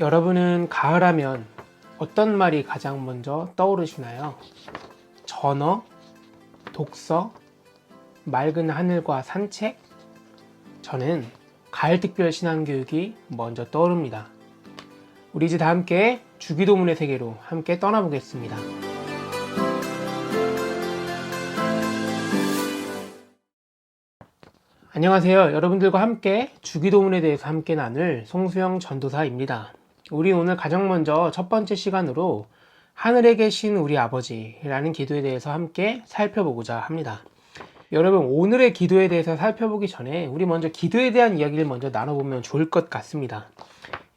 여러분은 가을하면 어떤 말이 가장 먼저 떠오르시나요? 전어, 독서, 맑은 하늘과 산책? 저는 가을특별 신앙교육이 먼저 떠오릅니다. 우리 이제 다 함께 주기도문의 세계로 함께 떠나보겠습니다. 안녕하세요. 여러분들과 함께 주기도문에 대해서 함께 나눌 송수영 전도사입니다. 우리 오늘 가장 먼저 첫 번째 시간으로 하늘에 계신 우리 아버지라는 기도에 대해서 함께 살펴보고자 합니다. 여러분, 오늘의 기도에 대해서 살펴보기 전에 우리 먼저 기도에 대한 이야기를 먼저 나눠보면 좋을 것 같습니다.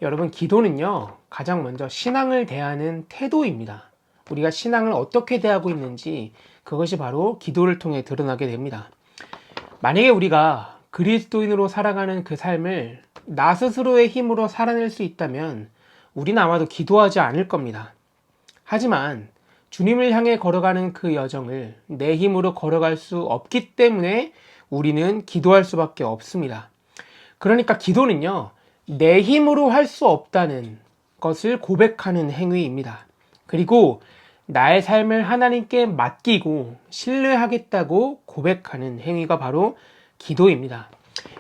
여러분, 기도는요, 가장 먼저 신앙을 대하는 태도입니다. 우리가 신앙을 어떻게 대하고 있는지 그것이 바로 기도를 통해 드러나게 됩니다. 만약에 우리가 그리스도인으로 살아가는 그 삶을 나 스스로의 힘으로 살아낼 수 있다면 우리는 아마도 기도하지 않을 겁니다. 하지만 주님을 향해 걸어가는 그 여정을 내 힘으로 걸어갈 수 없기 때문에 우리는 기도할 수밖에 없습니다. 그러니까 기도는요, 내 힘으로 할 수 없다는 것을 고백하는 행위입니다. 그리고 나의 삶을 하나님께 맡기고 신뢰하겠다고 고백하는 행위가 바로 기도입니다.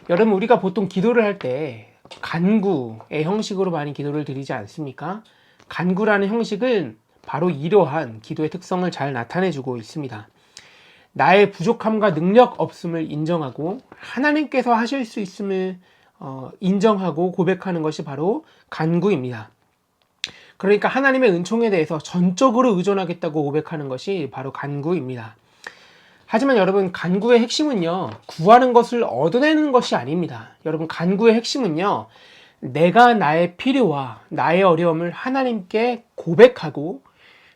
여러분, 우리가 보통 기도를 할 때 간구의 형식으로 많이 기도를 드리지 않습니까? 간구라는 형식은 바로 이러한 기도의 특성을 잘 나타내주고 있습니다. 나의 부족함과 능력 없음을 인정하고 하나님께서 하실 수 있음을 인정하고 고백하는 것이 바로 간구입니다. 그러니까 하나님의 은총에 대해서 전적으로 의존하겠다고 고백하는 것이 바로 간구입니다. 하지만 여러분, 간구의 핵심은요, 구하는 것을 얻어내는 것이 아닙니다. 여러분, 간구의 핵심은요, 내가 나의 필요와 나의 어려움을 하나님께 고백하고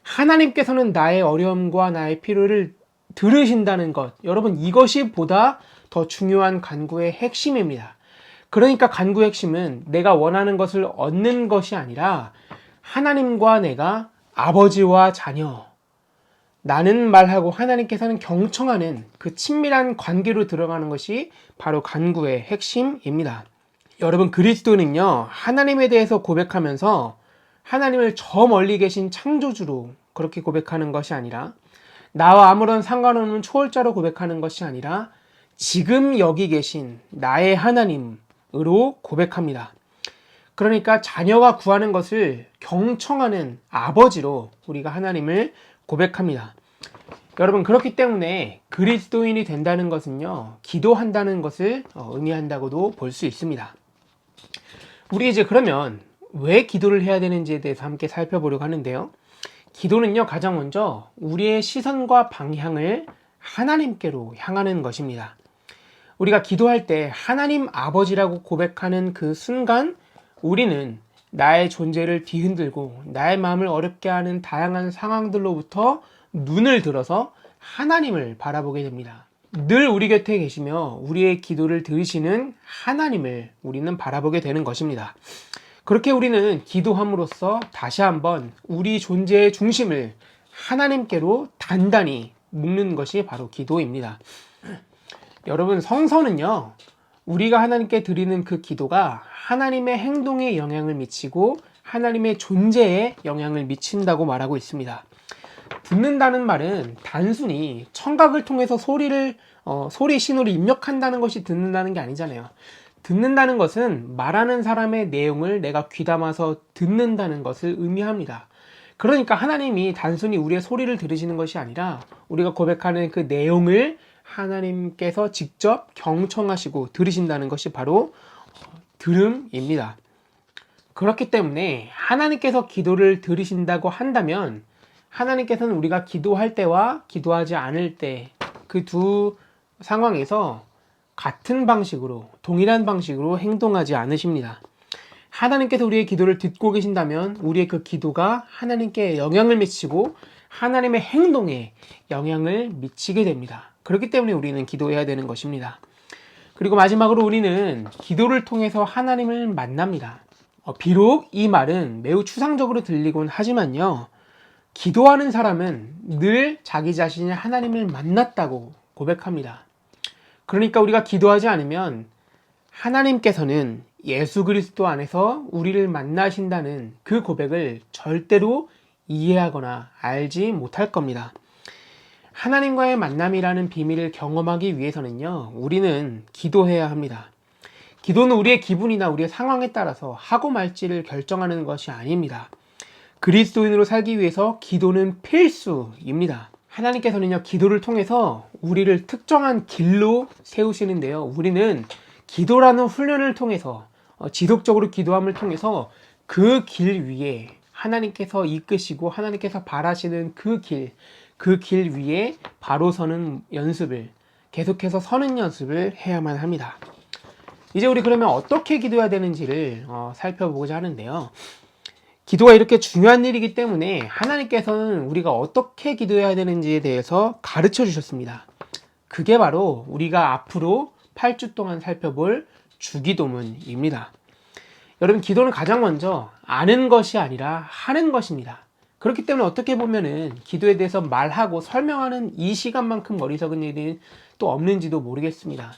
하나님께서는 나의 어려움과 나의 필요를 들으신다는 것, 여러분, 이것이 보다 더 중요한 간구의 핵심입니다. 그러니까 간구의 핵심은 내가 원하는 것을 얻는 것이 아니라 하나님과 내가 아버지와 자녀, 나는 말하고 하나님께서는 경청하는 그 친밀한 관계로 들어가는 것이 바로 간구의 핵심입니다. 여러분, 그리스도는요, 하나님에 대해서 고백하면서 하나님을 저 멀리 계신 창조주로 그렇게 고백하는 것이 아니라 나와 아무런 상관없는 초월자로 고백하는 것이 아니라 지금 여기 계신 나의 하나님으로 고백합니다. 그러니까 자녀가 구하는 것을 경청하는 아버지로 우리가 하나님을 고백합니다. 여러분, 그렇기 때문에 그리스도인이 된다는 것은요, 기도한다는 것을 의미한다고도 볼 수 있습니다. 우리 이제 그러면 왜 기도를 해야 되는지에 대해서 함께 살펴보려고 하는데요. 기도는요, 가장 먼저 우리의 시선과 방향을 하나님께로 향하는 것입니다. 우리가 기도할 때 하나님 아버지라고 고백하는 그 순간 우리는 나의 존재를 뒤흔들고 나의 마음을 어렵게 하는 다양한 상황들로부터 눈을 들어서 하나님을 바라보게 됩니다. 늘 우리 곁에 계시며 우리의 기도를 들으시는 하나님을 우리는 바라보게 되는 것입니다. 그렇게 우리는 기도함으로써 다시 한번 우리 존재의 중심을 하나님께로 단단히 묶는 것이 바로 기도입니다. 여러분, 성서는요, 우리가 하나님께 드리는 그 기도가 하나님의 행동에 영향을 미치고 하나님의 존재에 영향을 미친다고 말하고 있습니다. 듣는다는 말은 단순히 청각을 통해서 소리 신호를 입력한다는 것이 듣는다는 게 아니잖아요. 듣는다는 것은 말하는 사람의 내용을 내가 귀담아서 듣는다는 것을 의미합니다. 그러니까 하나님이 단순히 우리의 소리를 들으시는 것이 아니라 우리가 고백하는 그 내용을 하나님께서 직접 경청하시고 들으신다는 것이 바로 들음입니다. 그렇기 때문에 하나님께서 기도를 들으신다고 한다면 하나님께서는 우리가 기도할 때와 기도하지 않을 때 그 두 상황에서 같은 방식으로, 동일한 방식으로 행동하지 않으십니다. 하나님께서 우리의 기도를 듣고 계신다면 우리의 그 기도가 하나님께 영향을 미치고 하나님의 행동에 영향을 미치게 됩니다. 그렇기 때문에 우리는 기도해야 되는 것입니다. 그리고 마지막으로 우리는 기도를 통해서 하나님을 만납니다. 비록 이 말은 매우 추상적으로 들리곤 하지만요, 기도하는 사람은 늘 자기 자신이 하나님을 만났다고 고백합니다. 그러니까 우리가 기도하지 않으면 하나님께서는 예수 그리스도 안에서 우리를 만나신다는 그 고백을 절대로 이해하거나 알지 못할 겁니다. 하나님과의 만남이라는 비밀을 경험하기 위해서는요, 우리는 기도해야 합니다. 기도는 우리의 기분이나 우리의 상황에 따라서 하고 말지를 결정하는 것이 아닙니다. 그리스도인으로 살기 위해서 기도는 필수입니다. 하나님께서는요, 기도를 통해서 우리를 특정한 길로 세우시는데요. 우리는 기도라는 훈련을 통해서 지속적으로 기도함을 통해서 그 길 위에 하나님께서 이끄시고 하나님께서 바라시는 그 길 위에 바로 서는 연습을, 계속해서 서는 연습을 해야만 합니다. 이제 우리 그러면 어떻게 기도해야 되는지를 살펴보고자 하는데요. 기도가 이렇게 중요한 일이기 때문에 하나님께서는 우리가 어떻게 기도해야 되는지에 대해서 가르쳐 주셨습니다. 그게 바로 우리가 앞으로 8주 동안 살펴볼 주기도문입니다. 여러분, 기도는 가장 먼저 아는 것이 아니라 하는 것입니다. 그렇기 때문에 어떻게 보면은 기도에 대해서 말하고 설명하는 이 시간만큼 머리 적은 일이 또 없는지도 모르겠습니다.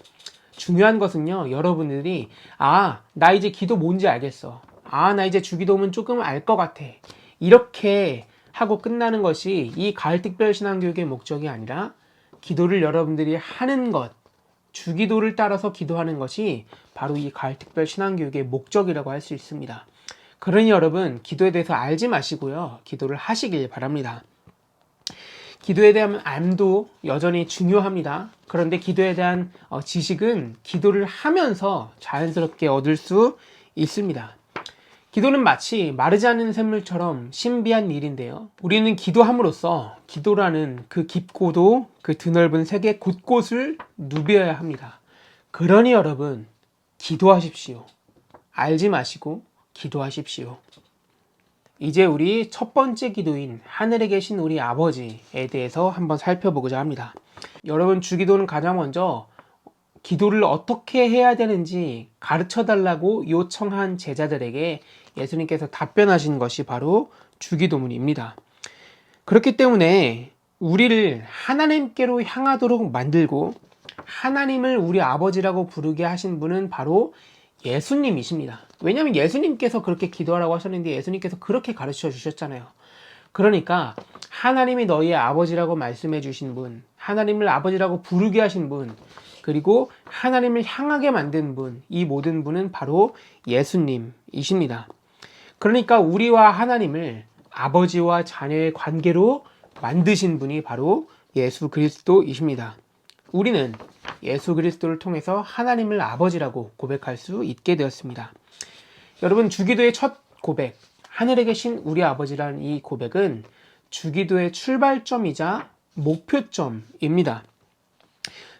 중요한 것은요, 여러분들이 나 이제 기도 뭔지 알겠어. 나 이제 주기도문 조금 알 것 같아. 이렇게 하고 끝나는 것이 이 가을특별신앙교육의 목적이 아니라 기도를 여러분들이 하는 것, 주기도를 따라서 기도하는 것이 바로 이 가을특별신앙교육의 목적이라고 할 수 있습니다. 그러니 여러분, 기도에 대해서 알지 마시고요, 기도를 하시길 바랍니다. 기도에 대한 암도 여전히 중요합니다. 그런데 기도에 대한 지식은 기도를 하면서 자연스럽게 얻을 수 있습니다. 기도는 마치 마르지 않는 샘물처럼 신비한 일인데요. 우리는 기도함으로써 기도라는 그 깊고도 그 드넓은 세계 곳곳을 누벼야 합니다. 그러니 여러분, 기도하십시오. 알지 마시고 기도하십시오. 이제 우리 첫 번째 기도인 하늘에 계신 우리 아버지에 대해서 한번 살펴보고자 합니다. 여러분, 주기도는 가장 먼저 기도를 어떻게 해야 되는지 가르쳐 달라고 요청한 제자들에게 예수님께서 답변하신 것이 바로 주기도문입니다. 그렇기 때문에 우리를 하나님께로 향하도록 만들고 하나님을 우리 아버지라고 부르게 하신 분은 바로 예수님이십니다. 왜냐하면 예수님께서 그렇게 기도하라고 하셨는데 예수님께서 그렇게 가르쳐 주셨잖아요. 그러니까 하나님이 너희의 아버지라고 말씀해 주신 분, 하나님을 아버지라고 부르게 하신 분, 그리고 하나님을 향하게 만든 분, 이 모든 분은 바로 예수님이십니다. 그러니까 우리와 하나님을 아버지와 자녀의 관계로 만드신 분이 바로 예수 그리스도이십니다. 우리는 예수 그리스도를 통해서 하나님을 아버지라고 고백할 수 있게 되었습니다. 여러분, 주기도의 첫 고백, 하늘에 계신 우리 아버지라는 이 고백은 주기도의 출발점이자 목표점입니다.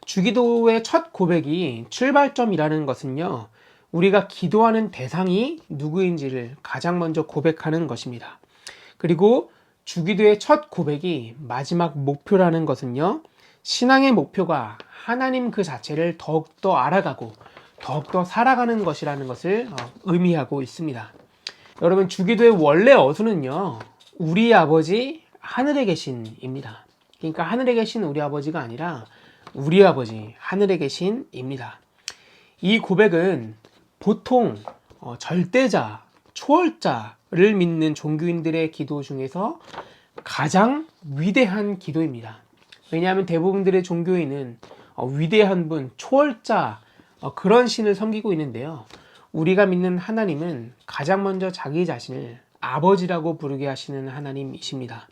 주기도의 첫 고백이 출발점이라는 것은요, 우리가 기도하는 대상이 누구인지를 가장 먼저 고백하는 것입니다. 그리고 주기도의 첫 고백이 마지막 목표라는 것은요, 신앙의 목표가 하나님 그 자체를 더욱더 알아가고 더욱더 살아가는 것이라는 것을 의미하고 있습니다. 여러분, 주기도의 원래 어수는요, 우리 아버지 하늘에 계신입니다. 그러니까 하늘에 계신 우리 아버지가 아니라 우리 아버지 하늘에 계신입니다. 이 고백은 보통 절대자, 초월자를 믿는 종교인들의 기도 중에서 가장 위대한 기도입니다. 왜냐하면 대부분들의 종교인은 위대한 분, 초월자, 그런 신을 섬기고 있는데요. 우리가 믿는 하나님은 가장 먼저 자기 자신을 아버지라고 부르게 하시는 하나님이십니다.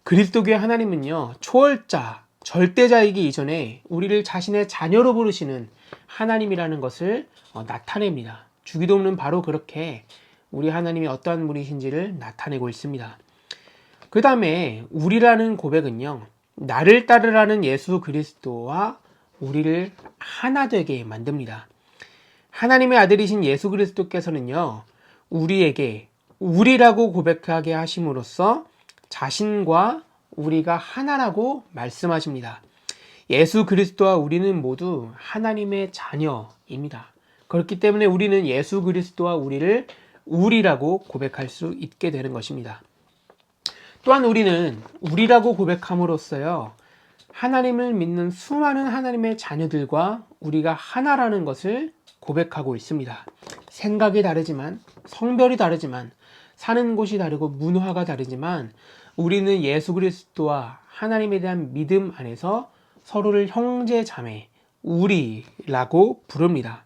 그리스도교의 하나님은요, 초월자, 절대자이기 이전에 우리를 자신의 자녀로 부르시는 하나님이라는 것을 나타냅니다. 주기도문은 바로 그렇게 우리 하나님이 어떠한 분이신지를 나타내고 있습니다. 그 다음에 우리라는 고백은요, 나를 따르라는 예수 그리스도와 우리를 하나 되게 만듭니다. 하나님의 아들이신 예수 그리스도께서는요, 우리에게 우리라고 고백하게 하심으로써 자신과 우리가 하나라고 말씀하십니다. 예수 그리스도와 우리는 모두 하나님의 자녀입니다. 그렇기 때문에 우리는 예수 그리스도와 우리를 우리라고 고백할 수 있게 되는 것입니다. 또한 우리는 우리라고 고백함으로써요, 하나님을 믿는 수많은 하나님의 자녀들과 우리가 하나라는 것을 고백하고 있습니다. 생각이 다르지만, 성별이 다르지만, 사는 곳이 다르고 문화가 다르지만 우리는 예수 그리스도와 하나님에 대한 믿음 안에서 서로를 형제 자매, 우리라고 부릅니다.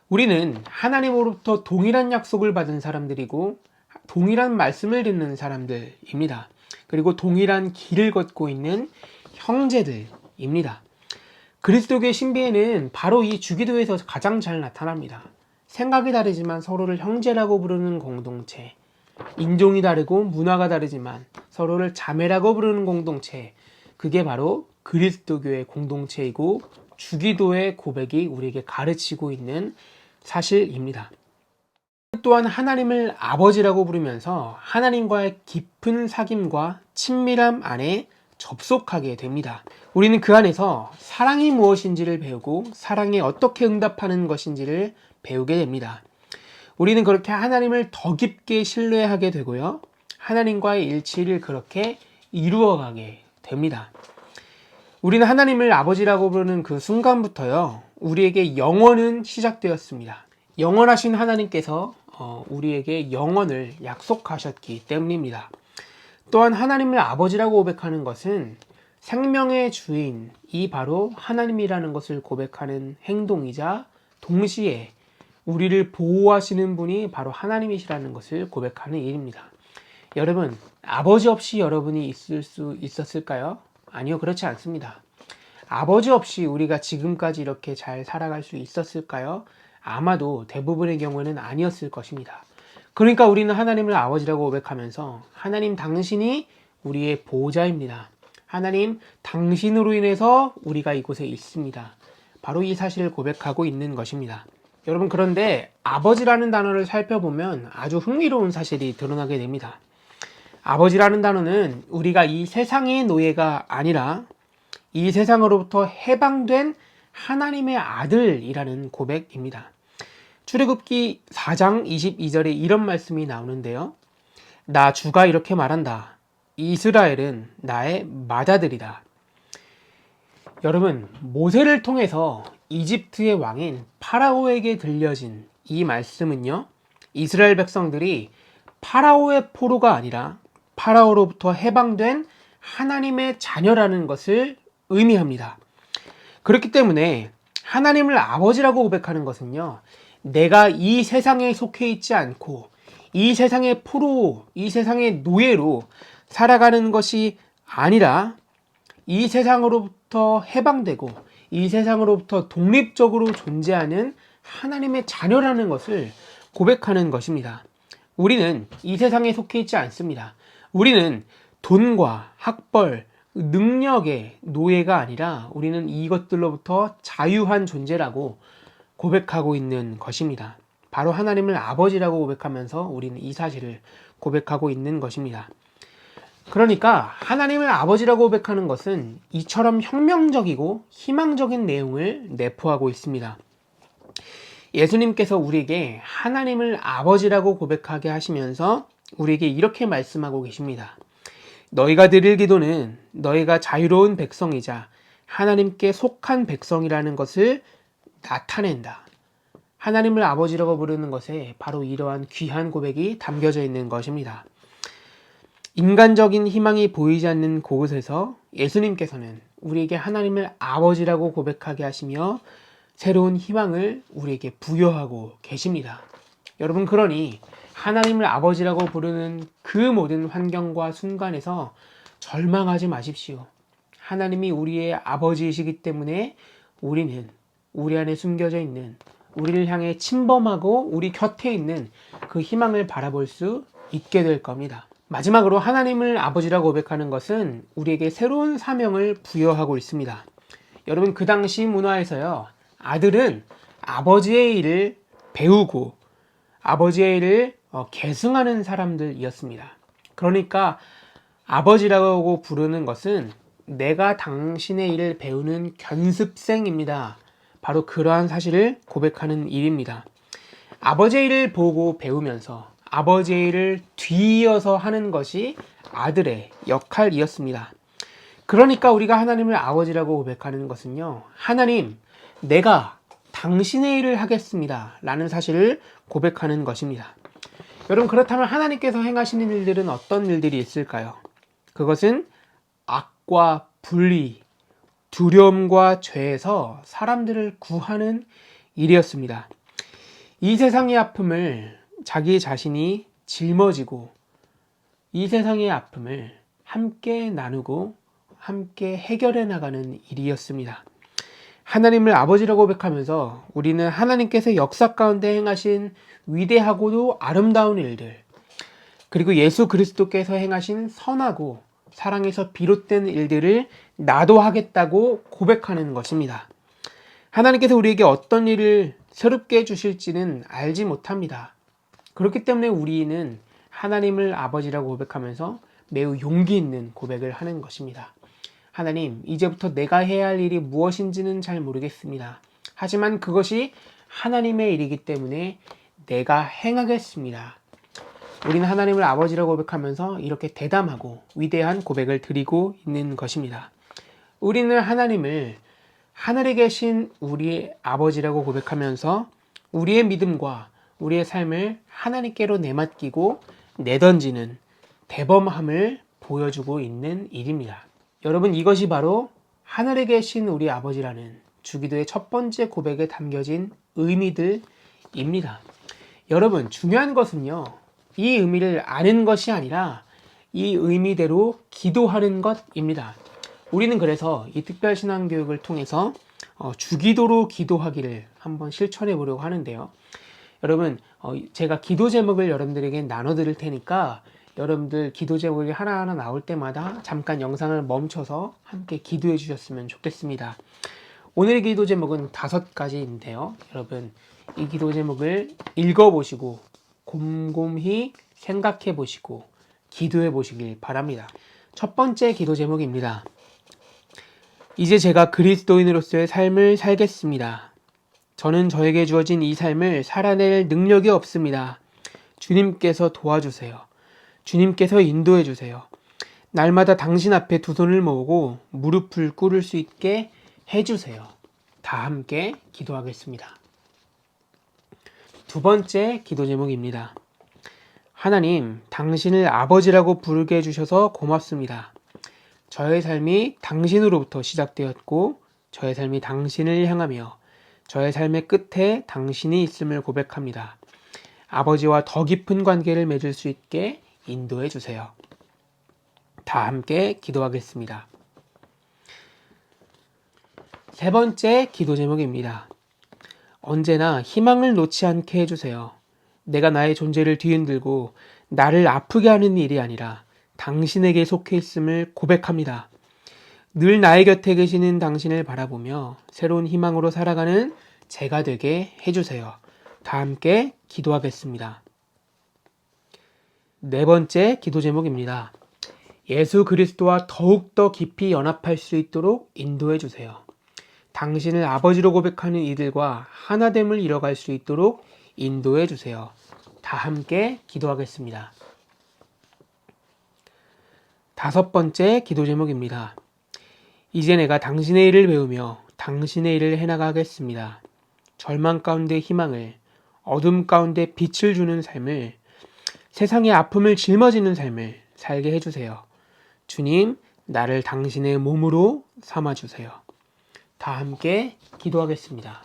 우리는 하나님으로부터 동일한 약속을 받은 사람들이고 동일한 말씀을 듣는 사람들입니다. 그리고 동일한 길을 걷고 있는 형제들입니다. 그리스도교의 신비에는 바로 이 주기도에서 가장 잘 나타납니다. 생각이 다르지만 서로를 형제라고 부르는 공동체, 인종이 다르고 문화가 다르지만 서로를 자매라고 부르는 공동체, 그게 바로 그리스도교의 공동체이고 주기도의 고백이 우리에게 가르치고 있는 사실입니다. 또한 하나님을 아버지라고 부르면서 하나님과의 깊은 사귐과 친밀함 안에 접속하게 됩니다. 우리는 그 안에서 사랑이 무엇인지를 배우고 사랑에 어떻게 응답하는 것인지를 배우게 됩니다. 우리는 그렇게 하나님을 더 깊게 신뢰하게 되고요. 하나님과의 일치를 그렇게 이루어가게 됩니다. 우리는 하나님을 아버지라고 부르는 그 순간부터요, 우리에게 영원은 시작되었습니다. 영원하신 하나님께서 우리에게 영원을 약속하셨기 때문입니다. 또한 하나님을 아버지라고 고백하는 것은 생명의 주인, 이 바로 하나님이라는 것을 고백하는 행동이자 동시에 우리를 보호하시는 분이 바로 하나님이시라는 것을 고백하는 일입니다. 여러분, 아버지 없이 여러분이 있을 수 있었을까요? 아니요, 그렇지 않습니다. 아버지 없이 우리가 지금까지 이렇게 잘 살아갈 수 있었을까요? 아마도 대부분의 경우는 아니었을 것입니다. 그러니까 우리는 하나님을 아버지라고 고백하면서 하나님 당신이 우리의 보호자입니다. 하나님 당신으로 인해서 우리가 이곳에 있습니다. 바로 이 사실을 고백하고 있는 것입니다. 여러분, 그런데 아버지라는 단어를 살펴보면 아주 흥미로운 사실이 드러나게 됩니다. 아버지라는 단어는 우리가 이 세상의 노예가 아니라 이 세상으로부터 해방된 하나님의 아들이라는 고백입니다. 출애굽기 4장 22절에 이런 말씀이 나오는데요. 나 주가 이렇게 말한다. 이스라엘은 나의 맏아들이다. 여러분, 모세를 통해서 이집트의 왕인 파라오에게 들려진 이 말씀은요, 이스라엘 백성들이 파라오의 포로가 아니라 파라오로부터 해방된 하나님의 자녀라는 것을 의미합니다. 그렇기 때문에 하나님을 아버지라고 고백하는 것은요, 내가 이 세상에 속해 있지 않고 이 세상의 포로, 이 세상의 노예로 살아가는 것이 아니라 이 세상으로부터 해방되고 이 세상으로부터 독립적으로 존재하는 하나님의 자녀라는 것을 고백하는 것입니다. 우리는 이 세상에 속해 있지 않습니다. 우리는 돈과 학벌, 능력의 노예가 아니라 우리는 이것들로부터 자유한 존재라고 고백하고 있는 것입니다. 바로 하나님을 아버지라고 고백하면서 우리는 이 사실을 고백하고 있는 것입니다. 그러니까 하나님을 아버지라고 고백하는 것은 이처럼 혁명적이고 희망적인 내용을 내포하고 있습니다. 예수님께서 우리에게 하나님을 아버지라고 고백하게 하시면서 우리에게 이렇게 말씀하고 계십니다. 너희가 드릴 기도는 너희가 자유로운 백성이자 하나님께 속한 백성이라는 것을 나타낸다. 하나님을 아버지라고 부르는 것에 바로 이러한 귀한 고백이 담겨져 있는 것입니다. 인간적인 희망이 보이지 않는 그곳에서 예수님께서는 우리에게 하나님을 아버지라고 고백하게 하시며 새로운 희망을 우리에게 부여하고 계십니다. 여러분, 그러니 하나님을 아버지라고 부르는 그 모든 환경과 순간에서 절망하지 마십시오. 하나님이 우리의 아버지이시기 때문에 우리는 우리 안에 숨겨져 있는, 우리를 향해 침범하고 우리 곁에 있는 그 희망을 바라볼 수 있게 될 겁니다. 마지막으로 하나님을 아버지라고 고백하는 것은 우리에게 새로운 사명을 부여하고 있습니다. 여러분, 그 당시 문화에서요, 아들은 아버지의 일을 배우고 아버지의 일을 계승하는 사람들이었습니다. 그러니까 아버지라고 부르는 것은 내가 당신의 일을 배우는 견습생입니다. 바로 그러한 사실을 고백하는 일입니다. 아버지의 일을 보고 배우면서 아버지의 일을 뒤이어서 하는 것이 아들의 역할이었습니다. 그러니까 우리가 하나님을 아버지라고 고백하는 것은요, 하나님, 내가 당신의 일을 하겠습니다 라는 사실을 고백하는 것입니다. 여러분, 그렇다면 하나님께서 행하시는 일들은 어떤 일들이 있을까요? 그것은 악과 불의, 두려움과 죄에서 사람들을 구하는 일이었습니다. 이 세상의 아픔을 자기 자신이 짊어지고 이 세상의 아픔을 함께 나누고 함께 해결해 나가는 일이었습니다. 하나님을 아버지라고 고백하면서 우리는 하나님께서 역사 가운데 행하신 위대하고도 아름다운 일들, 그리고 예수 그리스도께서 행하신 선하고 사랑에서 비롯된 일들을 나도 하겠다고 고백하는 것입니다. 하나님께서 우리에게 어떤 일을 새롭게 해주실지는 알지 못합니다. 그렇기 때문에 우리는 하나님을 아버지라고 고백하면서 매우 용기 있는 고백을 하는 것입니다. 하나님, 이제부터 내가 해야 할 일이 무엇인지는 잘 모르겠습니다. 하지만 그것이 하나님의 일이기 때문에 내가 행하겠습니다. 우리는 하나님을 아버지라고 고백하면서 이렇게 대담하고 위대한 고백을 드리고 있는 것입니다. 우리는 하나님을 하늘에 계신 우리 아버지라고 고백하면서 우리의 믿음과 우리의 삶을 하나님께로 내맡기고 내던지는 대범함을 보여주고 있는 일입니다. 여러분, 이것이 바로 하늘에 계신 우리 아버지라는 주기도의 첫 번째 고백에 담겨진 의미들입니다. 여러분, 중요한 것은요, 이 의미를 아는 것이 아니라 이 의미대로 기도하는 것입니다. 우리는 그래서 이 특별신앙교육을 통해서 주기도로 기도하기를 한번 실천해 보려고 하는데요. 여러분, 제가 기도 제목을 여러분들에게 나눠드릴 테니까 여러분들 기도 제목이 하나하나 나올 때마다 잠깐 영상을 멈춰서 함께 기도해 주셨으면 좋겠습니다. 오늘의 기도 제목은 5가지인데요. 여러분, 이 기도 제목을 읽어보시고 곰곰이 생각해 보시고 기도해 보시길 바랍니다. 첫 번째 기도 제목입니다. 이제 제가 그리스도인으로서의 삶을 살겠습니다. 저는 저에게 주어진 이 삶을 살아낼 능력이 없습니다. 주님께서 도와주세요. 주님께서 인도해 주세요. 날마다 당신 앞에 두 손을 모으고 무릎을 꿇을 수 있게 해주세요. 다 함께 기도하겠습니다. 두 번째 기도 제목입니다. 하나님, 당신을 아버지라고 부르게 해주셔서 고맙습니다. 저의 삶이 당신으로부터 시작되었고 저의 삶이 당신을 향하며 저의 삶의 끝에 당신이 있음을 고백합니다. 아버지와 더 깊은 관계를 맺을 수 있게 인도해 주세요. 다 함께 기도하겠습니다. 세 번째 기도 제목입니다. 언제나 희망을 놓지 않게 해주세요. 내가 나의 존재를 뒤흔들고 나를 아프게 하는 일이 아니라 당신에게 속해 있음을 고백합니다. 늘 나의 곁에 계시는 당신을 바라보며 새로운 희망으로 살아가는 제가 되게 해주세요. 다 함께 기도하겠습니다. 네 번째 기도 제목입니다. 예수 그리스도와 더욱더 깊이 연합할 수 있도록 인도해 주세요. 당신을 아버지로 고백하는 이들과 하나됨을 이뤄갈 수 있도록 인도해 주세요. 다 함께 기도하겠습니다. 다섯 번째 기도 제목입니다. 이제 내가 당신의 일을 배우며 당신의 일을 해나가겠습니다. 절망 가운데 희망을, 어둠 가운데 빛을 주는 삶을, 세상의 아픔을 짊어지는 삶을 살게 해주세요. 주님, 나를 당신의 몸으로 삼아주세요. 다 함께 기도하겠습니다.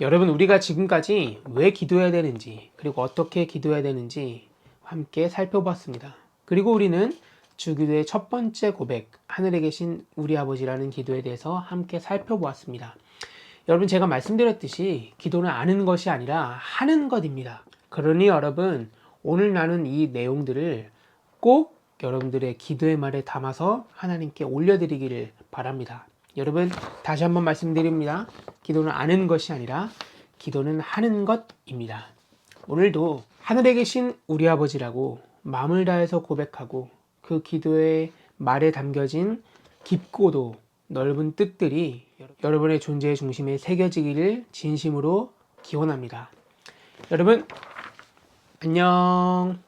여러분, 우리가 지금까지 왜 기도해야 되는지, 그리고 어떻게 기도해야 되는지 함께 살펴봤습니다. 그리고 우리는 주기도의 첫 번째 고백, 하늘에 계신 우리 아버지라는 기도에 대해서 함께 살펴보았습니다. 여러분, 제가 말씀드렸듯이 기도는 아는 것이 아니라 하는 것입니다. 그러니 여러분, 오늘 나눈 이 내용들을 꼭 여러분들의 기도의 말에 담아서 하나님께 올려드리기를 바랍니다. 여러분, 다시 한번 말씀드립니다. 기도는 아는 것이 아니라 기도는 하는 것입니다. 오늘도 하늘에 계신 우리 아버지라고 마음을 다해서 고백하고 그 기도의 말에 담겨진 깊고도 넓은 뜻들이 여러분의 존재의 중심에 새겨지기를 진심으로 기원합니다. 여러분, 안녕.